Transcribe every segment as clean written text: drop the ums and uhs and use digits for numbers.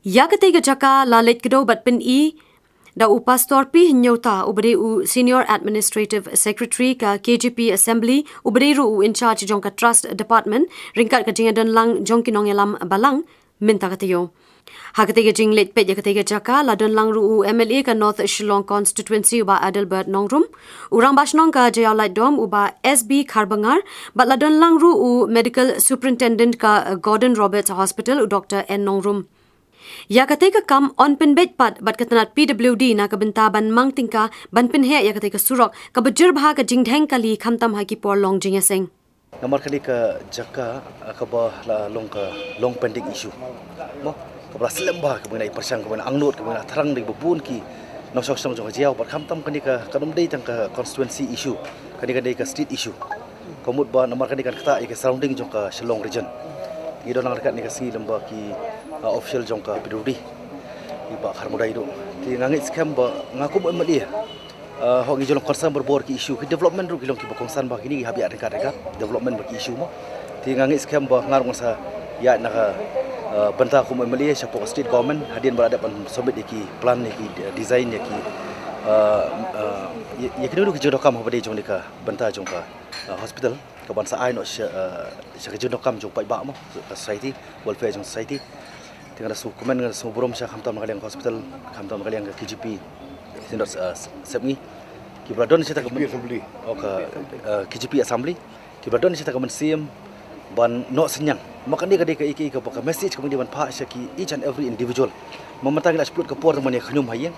Yakatiga Jaka lalit kedo bat Pynheh da upastor pi nyota ubri u senior administrative secretary ka KGP Assembly ubri ru in charge jongka trust department ringkat ka jingadan lang jongkinong yalam balang minta katayo. Hakatiga jinglet pet yakatiga Jaka ladon lang ru MLA ka North Shillong constituency uba Adelbert Nongrum urang basnong ka Jaiaw dom uba SB Karbangar bat ladon lang ru medical superintendent ka Gordon Roberts Hospital u Dr. N Nongrum. Ya kateka kam on penbet pat bat katanat PWD na kabentaban mang tingka ban Pynheh ya kateka Surk ka bajirba ka jingdheng kali khamtam ha ki por long jingaseng. Nomor kali ke Jaka ke bah long pending issue. Mo ke belah Assemblyia ke mengenai persang ke mengenai angnut ke mengenai terang di bebun ki nom sok-sok jong Jaiaw bat khamtam kani ke kadum dei tang ke constituency issue kani ke street issue. Komut ba nomor kani kan kata ke surrounding jong ke Shillong region. Idon nang dekat ni ke si lembah ki official jong ka PWD iba harmodai do ti ngangit scam ba ngaku mo dia hok ngijolong concern berbor ki issue ki development ru kilong ki bokongsan ba kini habi dekat development ba ki issue mo ti ngangit scam ba ngarung sa ya na benta ku mo dia siapa state government hadian berada pan submit ki plan ni ki design ni ki ya kini du ki jodokam habade jong ni ka benta jong ka hospital ka bansa ai no sya jodokam jong pai ba mo society welfare jong society tinggal dokumen dengan semua sya khamtam kalian hospital khamtam kalian ke KGP sindot sepni kibradon cerita ke assembly KGP assembly kibradon cerita ke mensiam ban no senyang maka dia ke iki ke message kemudian ban pak syaki each and every individual mementang ila seplut ke por teman ya khanyum hayang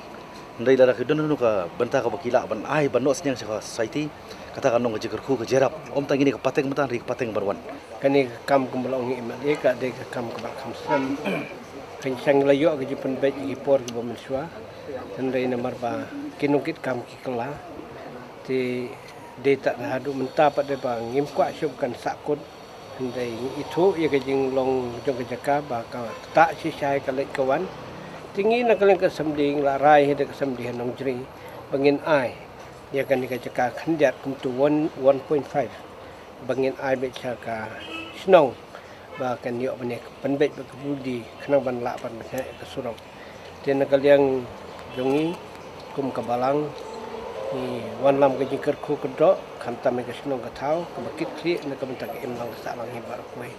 ndai lara ke don ke benta ke bakila ban ai ban no senyang sya society katakan nong jekerku ke jerap om tang ini ke pateng metan ri pateng barwan kani kam kumbalong iman ka de kam ka khamsan kencang layo ke jipen baik ke por ke bomensua tandai nomor ba kinukit kam ki kala ti data hadu menta pada ba ngim kwa subkan sakut tandai itu ya ke jing long jong ke Jaka ba ka tak si sai ka lek kawan tinggi nak kalian ke semding la rai hede ke semding nong jri bangin ai ya kan ke Jaka khandiat kum tu 1.5 bangin ai be Jaka snong ba kan yo bane penbet ke budi kena ban la ban ke Surok ten kalian jongi kum ke balang ni wan lam ke jingker ku kedok khantam ke snong ke thau ke bakit kli nak bentak em lang sa lang hibar kuai